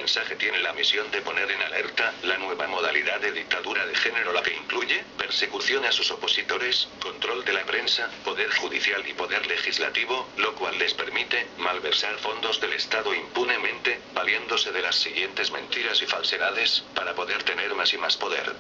mensaje tiene la misión de poner en alerta la nueva modalidad de dictadura de género, la que incluye persecución a sus opositores, control de la prensa, poder judicial y poder legislativo, lo cual les permite malversar fondos del Estado impunemente, valiéndose de las siguientes mentiras y falsedades, para poder tener más y más poder.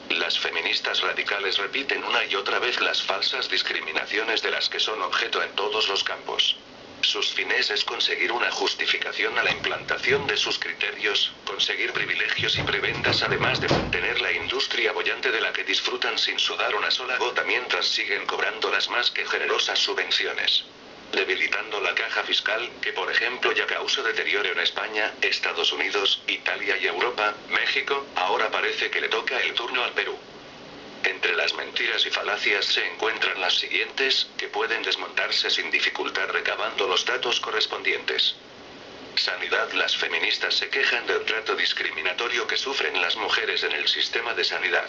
Las feministas radicales repiten una y otra vez las falsas discriminaciones de las que son objeto en todos los campos. Sus fines es conseguir una justificación a la implantación de sus criterios, conseguir privilegios y prebendas, además de mantener la industria boyante de la que disfrutan sin sudar una sola gota mientras siguen cobrando las más que generosas subvenciones. Debilitando la caja fiscal, que por ejemplo ya causó deterioro en España, Estados Unidos, Italia y Europa, México, ahora parece que le toca el turno al Perú. Entre las mentiras y falacias se encuentran las siguientes, que pueden desmontarse sin dificultad recabando los datos correspondientes. Sanidad. Las feministas se quejan del trato discriminatorio que sufren las mujeres en el sistema de sanidad.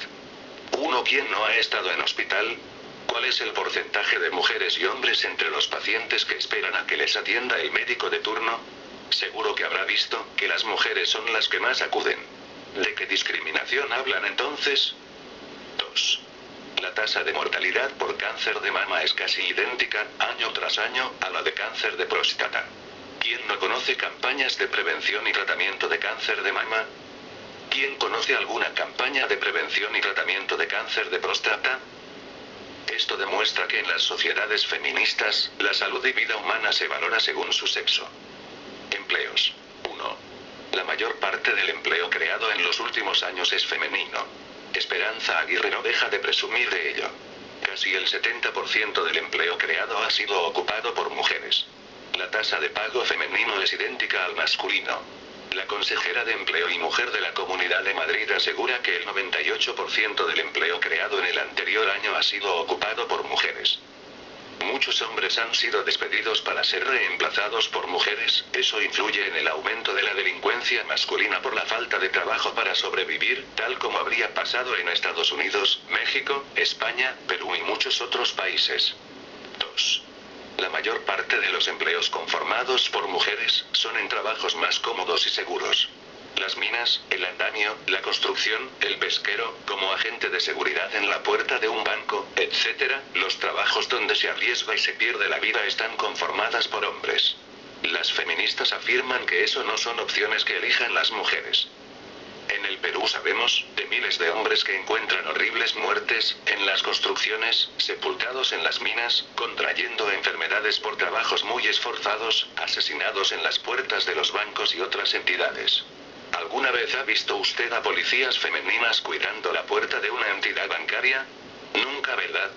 1. ¿Quién no ha estado en hospital? ¿Cuál es el porcentaje de mujeres y hombres entre los pacientes que esperan a que les atienda el médico de turno? Seguro que habrá visto que las mujeres son las que más acuden. ¿De qué discriminación hablan entonces? 2. La tasa de mortalidad por cáncer de mama es casi idéntica, año tras año, a la de cáncer de próstata. ¿Quién no conoce campañas de prevención y tratamiento de cáncer de mama? ¿Quién conoce alguna campaña de prevención y tratamiento de cáncer de próstata? Esto demuestra que en las sociedades feministas, la salud y vida humana se valora según su sexo. Empleos. 1. La mayor parte del empleo creado en los últimos años es femenino. Esperanza Aguirre no deja de presumir de ello. Casi el 70% del empleo creado ha sido ocupado por mujeres. La tasa de pago femenino es idéntica al masculino. La consejera de Empleo y Mujer de la Comunidad de Madrid asegura que el 98% del empleo creado en el anterior año ha sido ocupado por mujeres. Muchos hombres han sido despedidos para ser reemplazados por mujeres, eso influye en el aumento de la delincuencia masculina por la falta de trabajo para sobrevivir, tal como habría pasado en Estados Unidos, México, España, Perú y muchos otros países. 2. La mayor parte de los empleos conformados por mujeres son en trabajos más cómodos y seguros. Las minas, el andamio, la construcción, el pesquero, como agente de seguridad en la puerta de un banco, etc., los trabajos donde se arriesga y se pierde la vida están conformadas por hombres. Las feministas afirman que eso no son opciones que elijan las mujeres. En el Perú sabemos de miles de hombres que encuentran horribles muertes en las construcciones, sepultados en las minas, contrayendo enfermedades por trabajos muy esforzados, asesinados en las puertas de los bancos y otras entidades. ¿Alguna vez ha visto usted a policías femeninas cuidando la puerta de una entidad bancaria? Nunca, ¿verdad?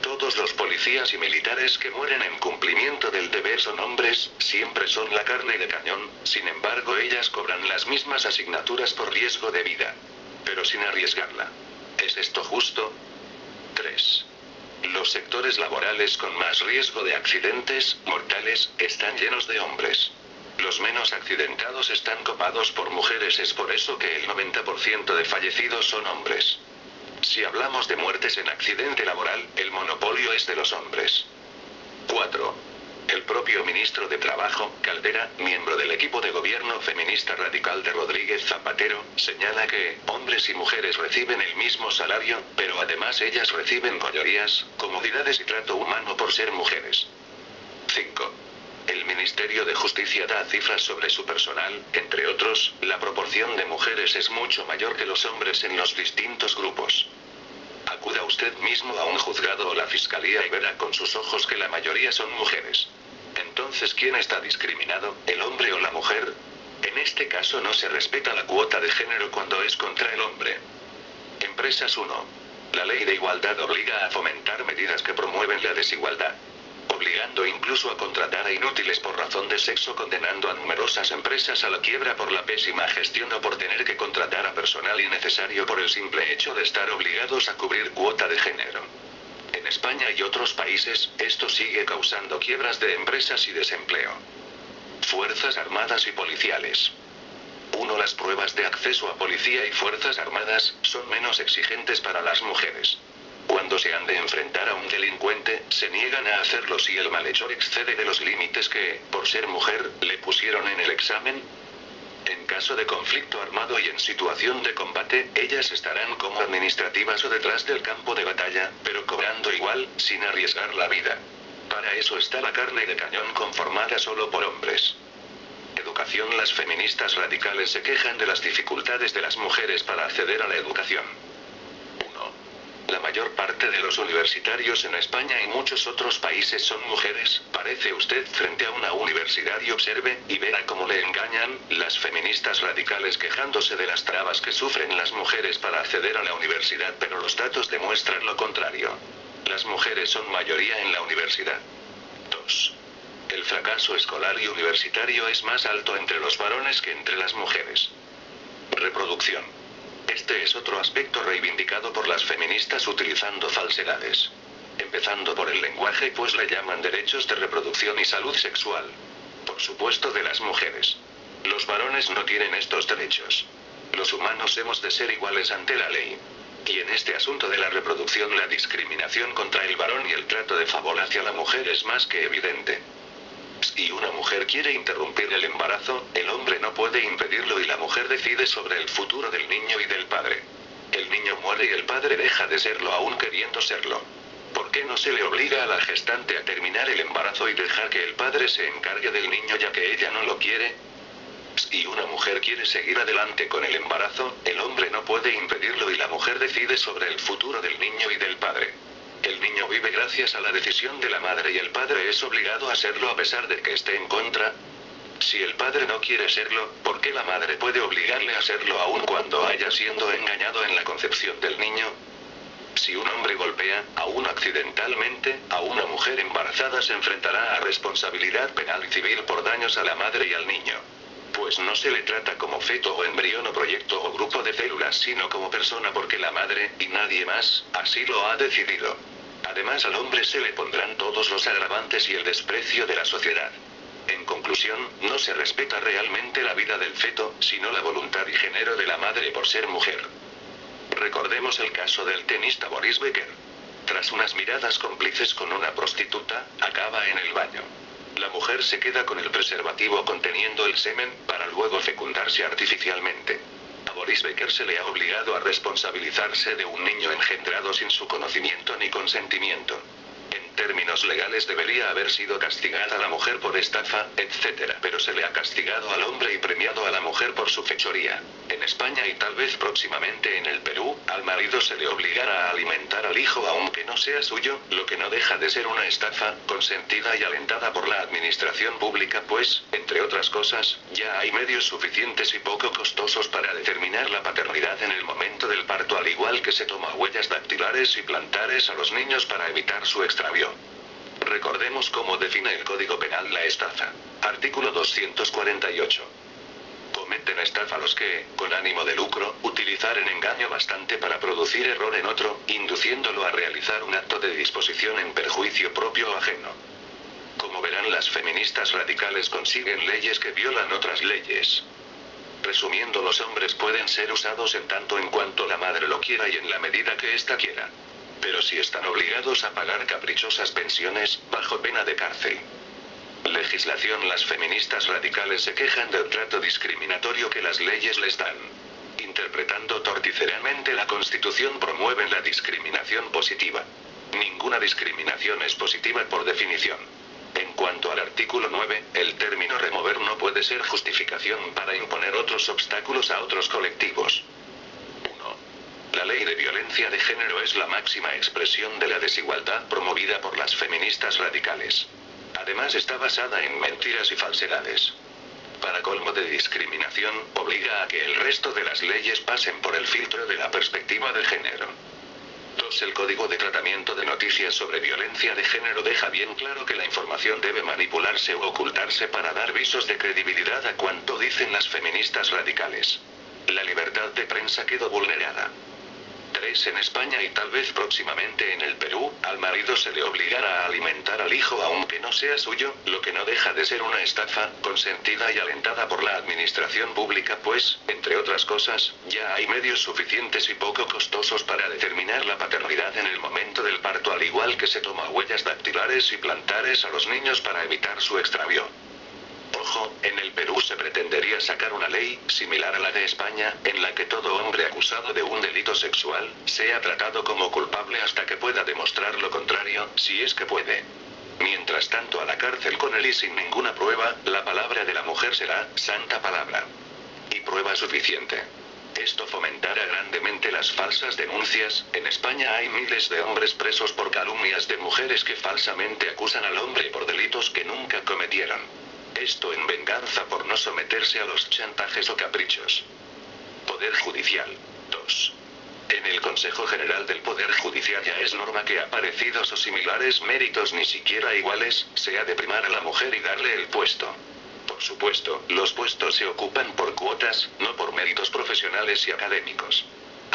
Todos los policías y militares que mueren en cumplimiento del deber son hombres, siempre son la carne de cañón, sin embargo ellas cobran las mismas asignaturas por riesgo de vida. Pero sin arriesgarla. ¿Es esto justo? 3. Los sectores laborales con más riesgo de accidentes mortales están llenos de hombres. Los menos accidentados están copados por mujeres, es por eso que el 90% de fallecidos son hombres. Si hablamos de muertes en accidente laboral, el monopolio es de los hombres. 4. El propio ministro de Trabajo, Caldera, miembro del equipo de gobierno feminista radical de Rodríguez Zapatero, señala que hombres y mujeres reciben el mismo salario, pero además ellas reciben mayorías, comodidades y trato humano por ser mujeres. 5. El Ministerio de Justicia da cifras sobre su personal, entre otros, la proporción de mujeres es mucho mayor que los hombres en los distintos grupos. Acuda usted mismo a un juzgado o la fiscalía y verá con sus ojos que la mayoría son mujeres. Entonces, ¿quién está discriminado, el hombre o la mujer? En este caso no se respeta la cuota de género cuando es contra el hombre. Empresas 1. La ley de igualdad obliga a fomentar medidas que promueven la desigualdad, obligando incluso a contratar a inútiles por razón de sexo, condenando a numerosas empresas a la quiebra por la pésima gestión o por tener que contratar a personal innecesario por el simple hecho de estar obligados a cubrir cuota de género. En España y otros países, esto sigue causando quiebras de empresas y desempleo. Fuerzas Armadas y Policiales. 1. Las pruebas de acceso a policía y fuerzas armadas son menos exigentes para las mujeres. Cuando se han de enfrentar a un delincuente, se niegan a hacerlo si el malhechor excede de los límites que, por ser mujer, le pusieron en el examen. caso de conflicto armado y en situación de combate, ellas estarán como administrativas o detrás del campo de batalla, pero cobrando igual, sin arriesgar la vida. Para eso está la carne de cañón conformada solo por hombres. Educación. Las feministas radicales se quejan de las dificultades de las mujeres para acceder a la educación. 1. La mayor parte de los universitarios en España y muchos otros países son mujeres. Parece usted frente a una universidad y observe, y verá cómo le engañan, las feministas radicales quejándose de las trabas que sufren las mujeres para acceder a la universidad, pero los datos demuestran lo contrario. Las mujeres son mayoría en la universidad. 2. El fracaso escolar y universitario es más alto entre los varones que entre las mujeres. Reproducción. Este es otro aspecto reivindicado por las feministas utilizando falsedades. Empezando por el lenguaje, pues le llaman derechos de reproducción y salud sexual. Por supuesto de las mujeres. Los varones no tienen estos derechos. Los humanos hemos de ser iguales ante la ley. Y en este asunto de la reproducción, la discriminación contra el varón y el trato de favor hacia la mujer es más que evidente. Si una mujer quiere interrumpir el embarazo, el hombre no puede impedirlo y la mujer decide sobre el futuro del niño y del padre. El niño muere y el padre deja de serlo aún queriendo serlo. ¿Por qué no se le obliga a la gestante a terminar el embarazo y dejar que el padre se encargue del niño ya que ella no lo quiere? Si una mujer quiere seguir adelante con el embarazo, el hombre no puede impedirlo y la mujer decide sobre el futuro del niño y del padre. El niño vive gracias a la decisión de la madre y el padre es obligado a serlo a pesar de que esté en contra. Si el padre no quiere serlo, ¿por qué la madre puede obligarle a serlo aun cuando haya sido engañado en la concepción del niño? Si un hombre golpea, aún accidentalmente, a una mujer embarazada, se enfrentará a responsabilidad penal y civil por daños a la madre y al niño. Pues no se le trata como feto o embrión o proyecto o grupo de células, sino como persona porque la madre, y nadie más, así lo ha decidido. Además, al hombre se le pondrán todos los agravantes y el desprecio de la sociedad. En conclusión, no se respeta realmente la vida del feto, sino la voluntad y género de la madre por ser mujer. Recordemos el caso del tenista Boris Becker. Tras unas miradas cómplices con una prostituta, acaba en el baño. La mujer se queda con el preservativo conteniendo el semen, para luego fecundarse artificialmente. A Boris Becker se le ha obligado a responsabilizarse de un niño engendrado sin su conocimiento ni consentimiento. En términos legales debería haber sido castigada la mujer por estafa, etc. Pero se le ha castigado al hombre y premiado a la mujer por su fechoría. En España y tal vez próximamente en el Perú, al marido se le obligará a alimentar al hijo aunque no sea suyo, lo que no deja de ser una estafa, consentida y alentada por la administración pública, pues, entre otras cosas, ya hay medios suficientes y poco costosos para determinar la paternidad en el momento del parto, al igual que se toma huellas dactilares y plantares a los niños para evitar su extravío. Recordemos cómo define el Código Penal la estafa. Artículo 248. Cometen estafa los que, con ánimo de lucro, utilizaren engaño bastante para producir error en otro, induciéndolo a realizar un acto de disposición en perjuicio propio o ajeno. Como verán, las feministas radicales consiguen leyes que violan otras leyes. Resumiendo, los hombres pueden ser usados en tanto en cuanto la madre lo quiera y en la medida que ésta quiera. Pero si están obligados a pagar caprichosas pensiones, bajo pena de cárcel. Legislación. Las feministas radicales se quejan del trato discriminatorio que las leyes les dan. Interpretando torticeramente la Constitución, promueven la discriminación positiva. Ninguna discriminación es positiva por definición. En cuanto al artículo 9, el término remover no puede ser justificación para imponer otros obstáculos a otros colectivos. La ley de violencia de género es la máxima expresión de la desigualdad promovida por las feministas radicales. Además, está basada en mentiras y falsedades. Para colmo de discriminación, obliga a que el resto de las leyes pasen por el filtro de la perspectiva de género. 2. El Código de Tratamiento de Noticias sobre Violencia de Género deja bien claro que la información debe manipularse o ocultarse para dar visos de credibilidad a cuanto dicen las feministas radicales. La libertad de prensa quedó vulnerada. 3. En España y tal vez próximamente en el Perú, al marido se le obligará a alimentar al hijo aunque no sea suyo, lo que no deja de ser una estafa, consentida y alentada por la administración pública, pues, entre otras cosas, ya hay medios suficientes y poco costosos para determinar la paternidad en el momento del parto, al igual que se toma huellas dactilares y plantares a los niños para evitar su extravío. Ojo, en el Perú se pretendería sacar una ley, similar a la de España, en la que todo hombre acusado de un delito sexual, sea tratado como culpable hasta que pueda demostrar lo contrario, si es que puede. Mientras tanto, a la cárcel con él y sin ninguna prueba, la palabra de la mujer será santa palabra. Y prueba suficiente. Esto fomentará grandemente las falsas denuncias. En España hay miles de hombres presos por calumnias de mujeres que falsamente acusan al hombre por delitos que nunca cometieron. Esto en venganza por no someterse a los chantajes o caprichos. Poder Judicial. 2. En el Consejo General del Poder Judicial ya es norma que a parecidos o similares méritos ni siquiera iguales, se ha de primar a la mujer y darle el puesto. Por supuesto, los puestos se ocupan por cuotas, no por méritos profesionales y académicos.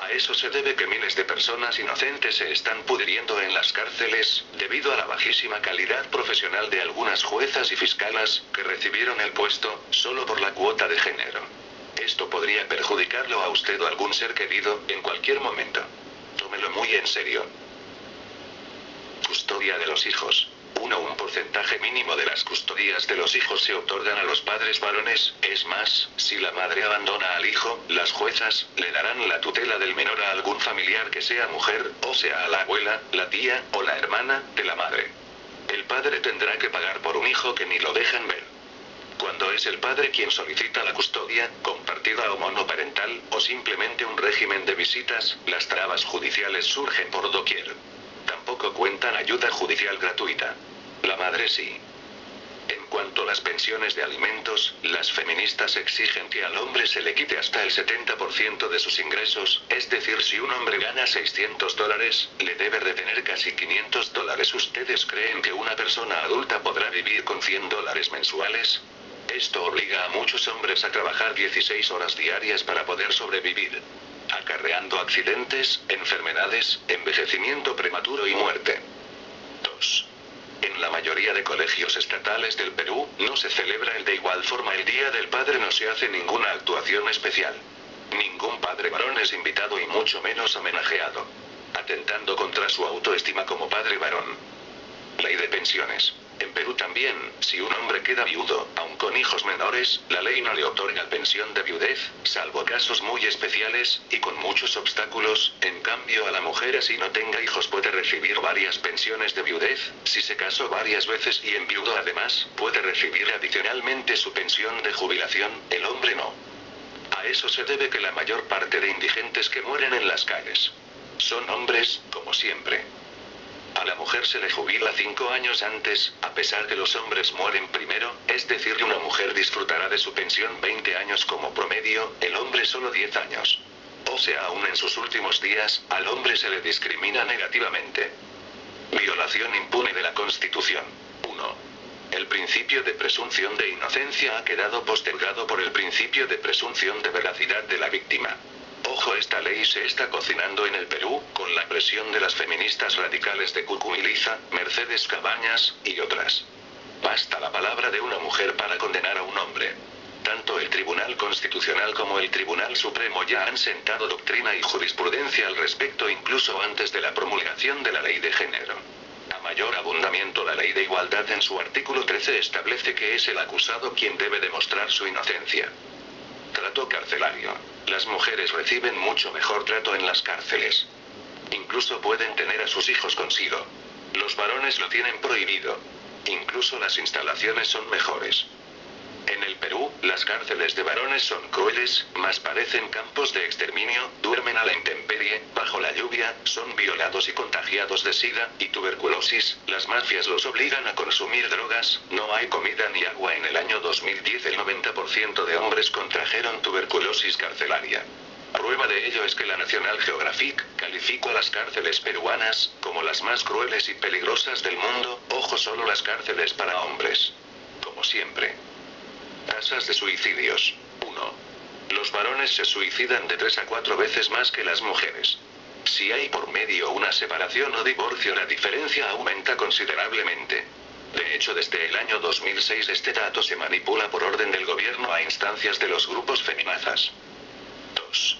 A eso se debe que miles de personas inocentes se están pudriendo en las cárceles, debido a la bajísima calidad profesional de algunas juezas y fiscalas, que recibieron el puesto, solo por la cuota de género. Esto podría perjudicarlo a usted o algún ser querido, en cualquier momento. Tómelo muy en serio. Custodia de los hijos. Un porcentaje mínimo de las custodias de los hijos se otorgan a los padres varones, es más, si la madre abandona al hijo, las juezas le darán la tutela del menor a algún familiar que sea mujer, o sea a la abuela, la tía, o la hermana, de la madre. El padre tendrá que pagar por un hijo que ni lo dejan ver. Cuando es el padre quien solicita la custodia, compartida o monoparental, o simplemente un régimen de visitas, las trabas judiciales surgen por doquier. Tampoco cuentan ayuda judicial gratuita. La madre sí. En cuanto a las pensiones de alimentos, las feministas exigen que al hombre se le quite hasta el 70% de sus ingresos, es decir, si un hombre gana $600, le debe retener casi $500. ¿Ustedes creen que una persona adulta podrá vivir con $100 mensuales? Esto obliga a muchos hombres a trabajar 16 horas diarias para poder sobrevivir, acarreando accidentes, enfermedades, envejecimiento prematuro y muerte. 2. En la mayoría de colegios estatales del Perú, no se celebra de igual forma el Día del Padre, no se hace ninguna actuación especial. Ningún padre varón es invitado y mucho menos homenajeado, atentando contra su autoestima como padre varón. Ley de pensiones. En Perú también, si un hombre queda viudo, aun con hijos menores, la ley no le otorga pensión de viudez, salvo casos muy especiales, y con muchos obstáculos. En cambio, a la mujer así no tenga hijos puede recibir varias pensiones de viudez, si se casó varias veces y enviudó además, puede recibir adicionalmente su pensión de jubilación, el hombre no. A eso se debe que la mayor parte de indigentes que mueren en las calles son hombres, como siempre. A la mujer se le jubila 5 años antes, a pesar que los hombres mueren primero, es decir, que una mujer disfrutará de su pensión 20 años como promedio, el hombre solo 10 años. O sea, aún en sus últimos días, al hombre se le discrimina negativamente. Violación impune de la Constitución. 1. El principio de presunción de inocencia ha quedado postergado por el principio de presunción de veracidad de la víctima. Ojo, esta ley se está cocinando en el Perú, con la presión de las feministas radicales de Cucumiliza, Mercedes Cabañas, y otras. Basta la palabra de una mujer para condenar a un hombre. Tanto el Tribunal Constitucional como el Tribunal Supremo ya han sentado doctrina y jurisprudencia al respecto incluso antes de la promulgación de la ley de género. A mayor abundamiento, la ley de igualdad en su artículo 13 establece que es el acusado quien debe demostrar su inocencia. Trato carcelario. Las mujeres reciben mucho mejor trato en las cárceles. Incluso pueden tener a sus hijos consigo. Los varones lo tienen prohibido. Incluso las instalaciones son mejores. En el Perú, las cárceles de varones son crueles, más parecen campos de exterminio, duermen a la intemperie, bajo la lluvia, son violados y contagiados de sida y tuberculosis, las mafias los obligan a consumir drogas, no hay comida ni agua. En el año 2010 el 90% de hombres contrajeron tuberculosis carcelaria. Prueba de ello es que la National Geographic calificó a las cárceles peruanas como las más crueles y peligrosas del mundo. Ojo, solo las cárceles para hombres. Como siempre. Tasas de suicidios. 1. Los varones se suicidan de 3 a 4 veces más que las mujeres. Si hay por medio una separación o divorcio, la diferencia aumenta considerablemente. De hecho, desde el año 2006 este dato se manipula por orden del gobierno a instancias de los grupos feminazas. 2.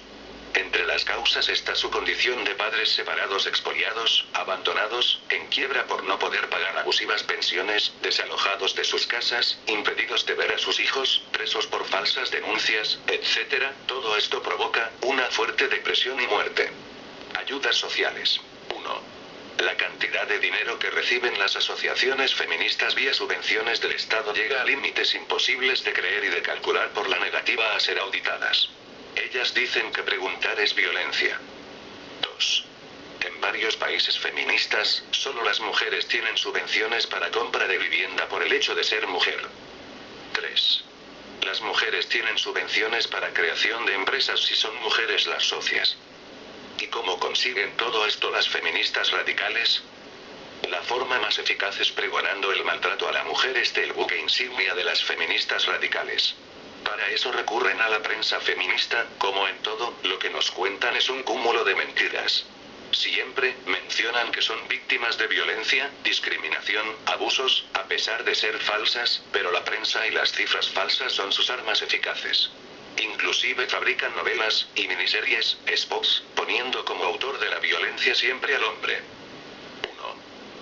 Entre las causas está su condición de padres separados, expoliados, abandonados, en quiebra por no poder pagar abusivas pensiones, desalojados de sus casas, impedidos de ver a sus hijos, presos por falsas denuncias, etc. Todo esto provoca una fuerte depresión y muerte. Ayudas sociales. 1. La cantidad de dinero que reciben las asociaciones feministas vía subvenciones del Estado llega a límites imposibles de creer y de calcular por la negativa a ser auditadas. Ellas dicen que preguntar es violencia. 2. En varios países feministas, solo las mujeres tienen subvenciones para compra de vivienda por el hecho de ser mujer. 3. Las mujeres tienen subvenciones para creación de empresas si son mujeres las socias. ¿Y cómo consiguen todo esto las feministas radicales? La forma más eficaz es pregonando el maltrato a la mujer, el buque insignia de las feministas radicales. Para eso recurren a la prensa feminista, como en todo, lo que nos cuentan es un cúmulo de mentiras. Siempre mencionan que son víctimas de violencia, discriminación, abusos, a pesar de ser falsas, pero la prensa y las cifras falsas son sus armas eficaces. Inclusive fabrican novelas y miniseries, spots, poniendo como autor de la violencia siempre al hombre.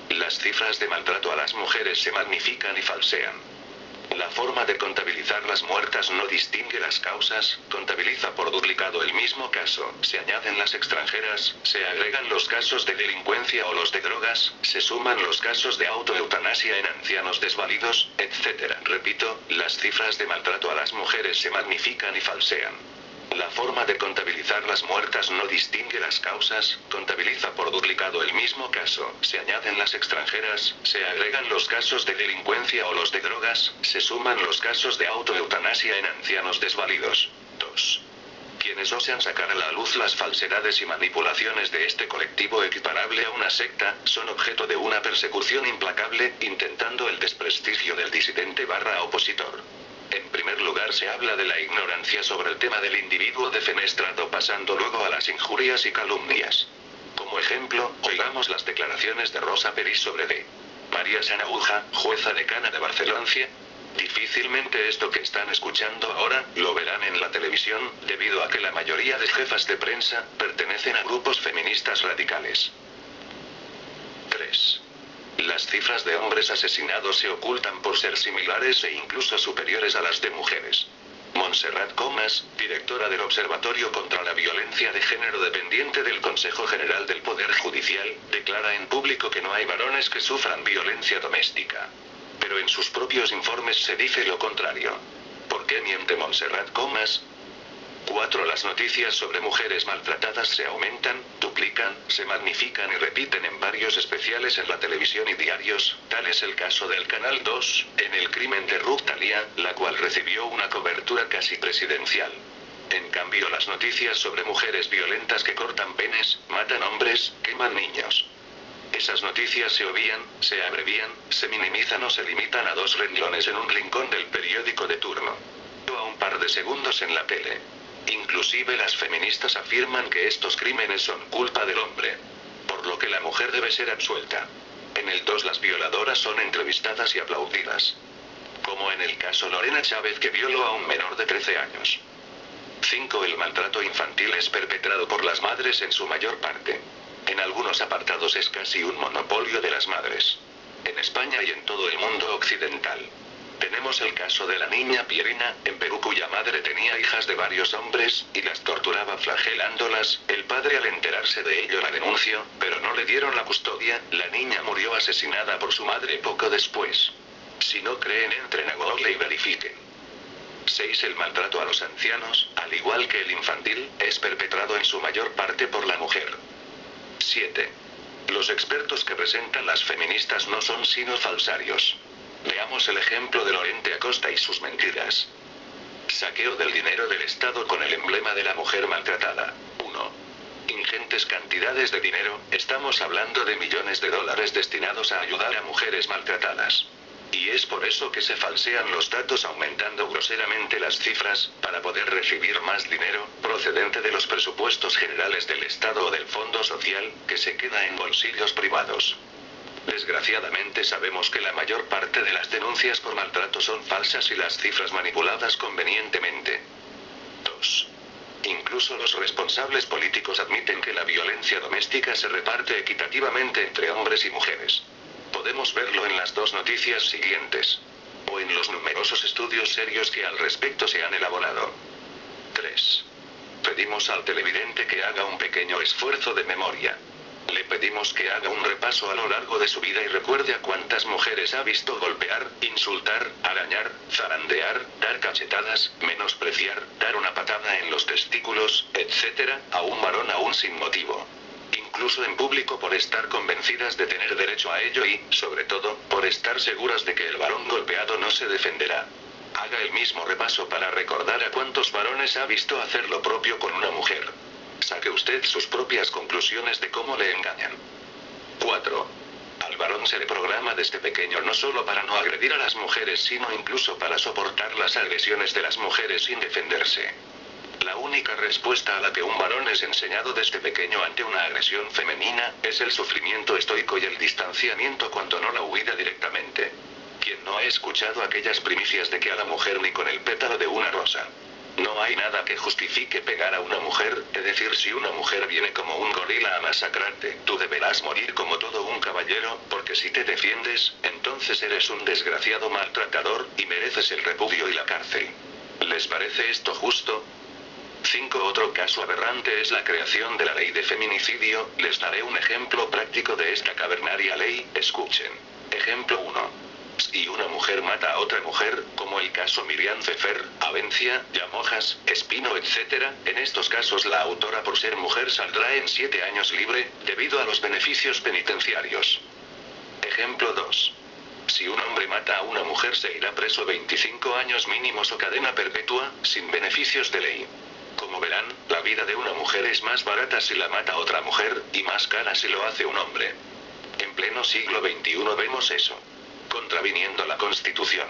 1. Las cifras de maltrato a las mujeres se magnifican y falsean. La forma de contabilizar las muertas no distingue las causas, contabiliza por duplicado el mismo caso, se añaden las extranjeras, se agregan los casos de delincuencia o los de drogas, se suman los casos de autoeutanasia en ancianos desvalidos, etc. Repito, las cifras de maltrato a las mujeres se magnifican y falsean. La forma de contabilizar las muertas no distingue las causas, contabiliza por duplicado el mismo caso, se añaden las extranjeras, se agregan los casos de delincuencia o los de drogas, se suman los casos de autoeutanasia en ancianos desvalidos. 2. Quienes osan sacar a la luz las falsedades y manipulaciones de este colectivo equiparable a una secta, son objeto de una persecución implacable, intentando el desprestigio del disidente / opositor. En primer lugar se habla de la ignorancia sobre el tema del individuo defenestrado, pasando luego a las injurias y calumnias. Como ejemplo, oigamos las declaraciones de Rosa Peris sobre D. María Sanaúja, jueza decana de Barcelona. Difícilmente esto que están escuchando ahora, lo verán en la televisión, debido a que la mayoría de jefas de prensa, pertenecen a grupos feministas radicales. 3. Las cifras de hombres asesinados se ocultan por ser similares e incluso superiores a las de mujeres. Montserrat Comas, directora del Observatorio contra la Violencia de Género dependiente del Consejo General del Poder Judicial, declara en público que no hay varones que sufran violencia doméstica. Pero en sus propios informes se dice lo contrario. ¿Por qué miente Montserrat Comas? 4. Las noticias sobre mujeres maltratadas se aumentan, duplican, se magnifican y repiten en varios especiales en la televisión y diarios, tal es el caso del Canal 2, en el crimen de Ruth Thalia, la cual recibió una cobertura casi presidencial. En cambio las noticias sobre mujeres violentas que cortan penes, matan hombres, queman niños. Esas noticias se obvian, se abrevian, se minimizan o se limitan a 2 renglones en un rincón del periódico de turno. O a un par de segundos en la tele. Inclusive las feministas afirman que estos crímenes son culpa del hombre. Por lo que la mujer debe ser absuelta. En el 2 las violadoras son entrevistadas y aplaudidas. Como en el caso Lorena Chávez, que violó a un menor de 13 años. 5. El maltrato infantil es perpetrado por las madres en su mayor parte. En algunos apartados es casi un monopolio de las madres. En España y en todo el mundo occidental. Tenemos el caso de la niña Pierina, en Perú, cuya madre tenía hijas de varios hombres, y las torturaba flagelándolas. El padre, al enterarse de ello, la denunció, pero no le dieron la custodia. La niña murió asesinada por su madre poco después. Si no creen, entren a Google y verifiquen. 6. El maltrato a los ancianos, al igual que el infantil, es perpetrado en su mayor parte por la mujer. 7. Los expertos que presentan las feministas no son sino falsarios. Veamos el ejemplo de Lorente Acosta y sus mentiras. Saqueo del dinero del Estado con el emblema de la mujer maltratada. 1. Ingentes cantidades de dinero, estamos hablando de millones de dólares destinados a ayudar a mujeres maltratadas. Y es por eso que se falsean los datos, aumentando groseramente las cifras, para poder recibir más dinero, procedente de los presupuestos generales del Estado o del Fondo Social, que se queda en bolsillos privados. Desgraciadamente sabemos que la mayor parte de las denuncias por maltrato son falsas y las cifras manipuladas convenientemente. 2. Incluso Incluso los responsables políticos admiten que la violencia doméstica se reparte equitativamente entre hombres y mujeres. Podemos verlo en las dos noticias siguientes. O en los numerosos estudios serios que al respecto se han elaborado. 3. Pedimos al televidente que haga un pequeño esfuerzo de memoria. Le pedimos que haga un repaso a lo largo de su vida y recuerde a cuántas mujeres ha visto golpear, insultar, arañar, zarandear, dar cachetadas, menospreciar, dar una patada en los testículos, etc., a un varón aún sin motivo. Incluso en público por estar convencidas de tener derecho a ello y, sobre todo, por estar seguras de que el varón golpeado no se defenderá. Haga el mismo repaso para recordar a cuántos varones ha visto hacer lo propio con una mujer. Saque usted sus propias conclusiones de cómo le engañan. 4. Al varón se le programa desde pequeño no solo para no agredir a las mujeres sino incluso para soportar las agresiones de las mujeres sin defenderse. La única respuesta a la que un varón es enseñado desde pequeño ante una agresión femenina, es el sufrimiento estoico y el distanciamiento cuando no la huida directamente. ¿Quién no ha escuchado aquellas primicias de que a la mujer ni con el pétalo de una rosa? No hay nada que justifique pegar a una mujer, es decir, si una mujer viene como un gorila a masacrarte, tú deberás morir como todo un caballero, porque si te defiendes, entonces eres un desgraciado maltratador, y mereces el repudio y la cárcel. ¿Les parece esto justo? 5. Otro caso aberrante es la creación de la ley de feminicidio. Les daré un ejemplo práctico de esta cavernaria ley, escuchen. Ejemplo 1. Si una mujer mata a otra mujer, como el caso Miriam Pfeffer, Avencia, Llamojas, Espino, etc., en estos casos la autora por ser mujer saldrá en 7 años libre, debido a los beneficios penitenciarios. Ejemplo 2. Si un hombre mata a una mujer se irá preso 25 años mínimos o cadena perpetua, sin beneficios de ley. Como verán, la vida de una mujer es más barata si la mata otra mujer, y más cara si lo hace un hombre. En pleno siglo XXI vemos eso. Contraviniendo la Constitución.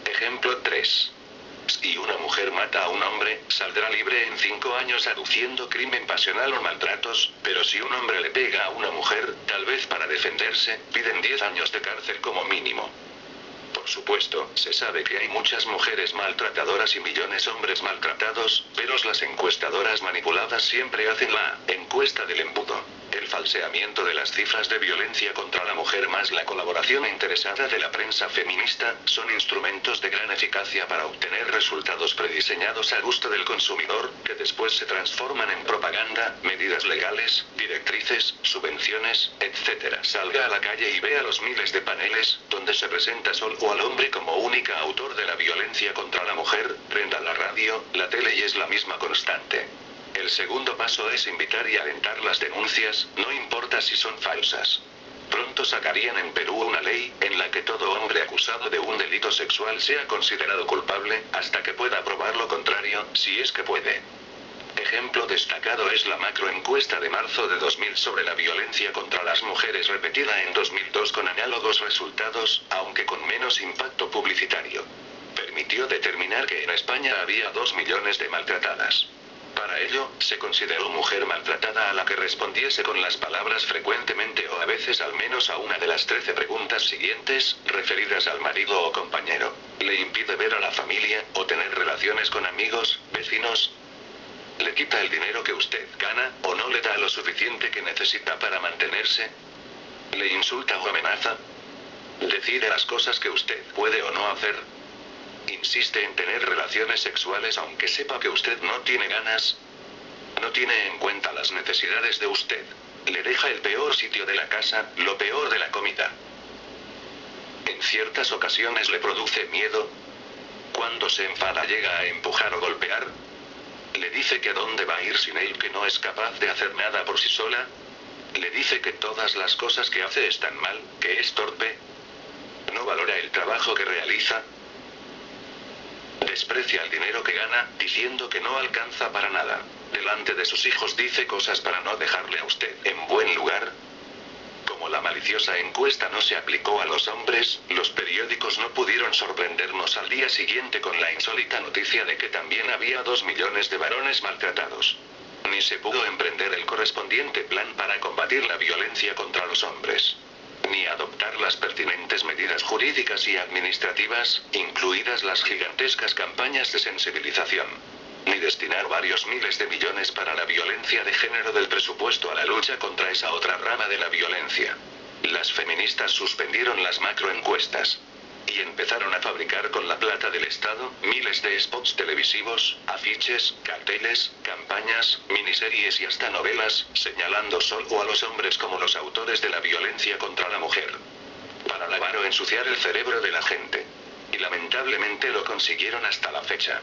Ejemplo 3. Si una mujer mata a un hombre, saldrá libre en 5 años aduciendo crimen pasional o maltratos, pero si un hombre le pega a una mujer, tal vez para defenderse, piden 10 años de cárcel como mínimo. Por supuesto, se sabe que hay muchas mujeres maltratadoras y millones de hombres maltratados, pero las encuestadoras manipuladas siempre hacen la encuesta del embudo. El falseamiento de las cifras de violencia contra la mujer más la colaboración interesada de la prensa feminista, son instrumentos de gran eficacia para obtener resultados prediseñados a gusto del consumidor, que después se transforman en propaganda, medidas legales, directrices, subvenciones, etc. Salga a la calle y vea los miles de paneles, donde se presenta solo al hombre como única autor de la violencia contra la mujer, prenda la radio, la tele y es la misma constante. El segundo paso es invitar y alentar las denuncias, no importa si son falsas. Pronto sacarían en Perú una ley, en la que todo hombre acusado de un delito sexual sea considerado culpable, hasta que pueda probar lo contrario, si es que puede. Ejemplo destacado es la macroencuesta de marzo de 2000 sobre la violencia contra las mujeres repetida en 2002 con análogos resultados, aunque con menos impacto publicitario. Permitió determinar que en España había 2 millones de maltratadas. Para ello, se consideró mujer maltratada a la que respondiese con las palabras frecuentemente o a veces al menos a una de las 13 preguntas siguientes, referidas al marido o compañero. ¿Le impide ver a la familia, o tener relaciones con amigos, vecinos? ¿Le quita el dinero que usted gana, o no le da lo suficiente que necesita para mantenerse? ¿Le insulta o amenaza? ¿Decide las cosas que usted puede o no hacer? ¿Insiste en tener relaciones sexuales aunque sepa que usted no tiene ganas? ¿No tiene en cuenta las necesidades de usted? ¿Le deja el peor sitio de la casa, lo peor de la comida? ¿En ciertas ocasiones le produce miedo? ¿Cuando se enfada llega a empujar o golpear? ¿Le dice que dónde va a ir sin él, que no es capaz de hacer nada por sí sola? ¿Le dice que todas las cosas que hace están mal, que es torpe? ¿No valora el trabajo que realiza? Desprecia el dinero que gana, diciendo que no alcanza para nada. Delante de sus hijos dice cosas para no dejarle a usted en buen lugar. Como la maliciosa encuesta no se aplicó a los hombres, los periódicos no pudieron sorprendernos al día siguiente con la insólita noticia de que también había 2 millones de varones maltratados. Ni se pudo emprender el correspondiente plan para combatir la violencia contra los hombres. Ni adoptar las pertinentes medidas jurídicas y administrativas, incluidas las gigantescas campañas de sensibilización. ni destinar varios miles de millones para la violencia de género del presupuesto a la lucha contra esa otra rama de la violencia. Las feministas suspendieron las macroencuestas. Y empezaron a fabricar con la plata del Estado, miles de spots televisivos, afiches, carteles, campañas, miniseries y hasta novelas, señalando solo a los hombres como los autores de la violencia contra la mujer. Para lavar o ensuciar el cerebro de la gente. Y lamentablemente lo consiguieron hasta la fecha.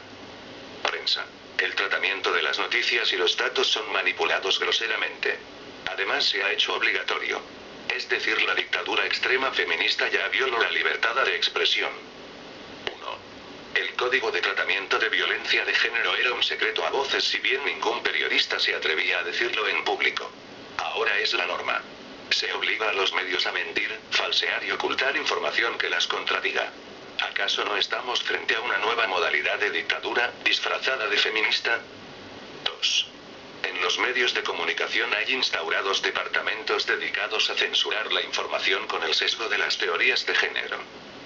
Prensa. El tratamiento de las noticias y los datos son manipulados groseramente. Además se ha hecho obligatorio. Es decir, la dictadura extrema feminista ya violó la libertad de expresión. 1. El Código de Tratamiento de Violencia de Género era un secreto a voces, si bien ningún periodista se atrevía a decirlo en público. Ahora es la norma. Se obliga a los medios a mentir, falsear y ocultar información que las contradiga. ¿Acaso no estamos frente a una nueva modalidad de dictadura, disfrazada de feminista? 2. En los medios de comunicación hay instaurados departamentos dedicados a censurar la información con el sesgo de las teorías de género.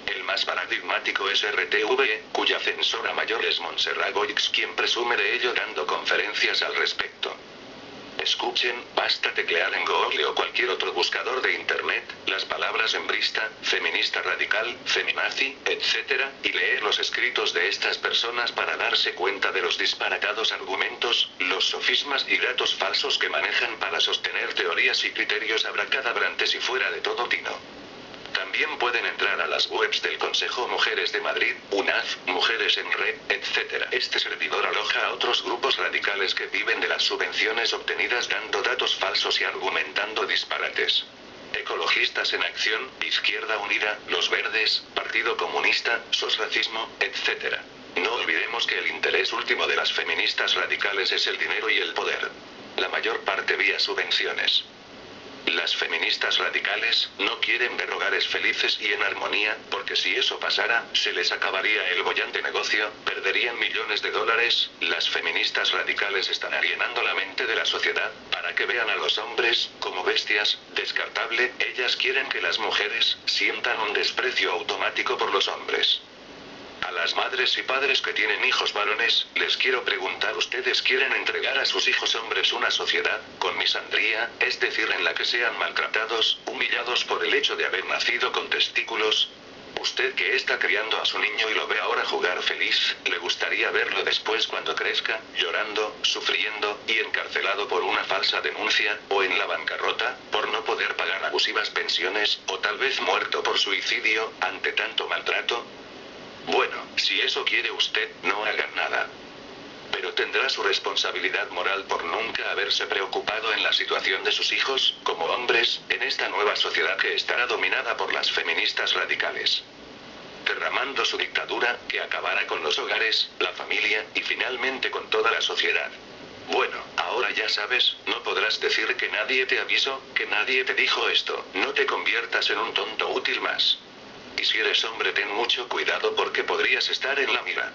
El más paradigmático es RTV, cuya censora mayor es Montserrat Goix, quien presume de ello dando conferencias al respecto. Escuchen, basta teclear en Google o cualquier otro buscador de internet, las palabras hembrista, feminista radical, feminazi, etc., y leer los escritos de estas personas para darse cuenta de los disparatados argumentos, los sofismas y datos falsos que manejan para sostener teorías y criterios abracadabrantes y fuera de todo tino. También pueden entrar a las webs del Consejo Mujeres de Madrid, UNAF, Mujeres en Red, etc. Este servidor aloja a otros grupos radicales que viven de las subvenciones obtenidas dando datos falsos y argumentando disparates. Ecologistas en Acción, Izquierda Unida, Los Verdes, Partido Comunista, SOS Racismo, etc. No olvidemos que el interés último de las feministas radicales es el dinero y el poder. La mayor parte vía subvenciones. Las feministas radicales no quieren ver hogares felices y en armonía, porque si eso pasara, se les acabaría el boyante negocio, perderían millones de dólares. Las feministas radicales están alienando la mente de la sociedad, para que vean a los hombres como bestias, descartable. Ellas quieren que las mujeres sientan un desprecio automático por los hombres. A las madres y padres que tienen hijos varones, les quiero preguntar: ¿ustedes quieren entregar a sus hijos hombres una sociedad con misandría, es decir, en la que sean maltratados, humillados por el hecho de haber nacido con testículos? Usted que está criando a su niño y lo ve ahora jugar feliz, ¿le gustaría verlo después cuando crezca, llorando, sufriendo, y encarcelado por una falsa denuncia, o en la bancarrota, por no poder pagar abusivas pensiones, o tal vez muerto por suicidio, ante tanto maltrato? Bueno, si eso quiere usted, no haga nada. Pero tendrá su responsabilidad moral por nunca haberse preocupado en la situación de sus hijos, como hombres, en esta nueva sociedad que estará dominada por las feministas radicales. Derramando su dictadura, que acabará con los hogares, la familia, y finalmente con toda la sociedad. Bueno, ahora ya sabes, no podrás decir que nadie te avisó, que nadie te dijo esto. No te conviertas en un tonto útil más. Y si eres hombre, ten mucho cuidado porque podrías estar en la mira.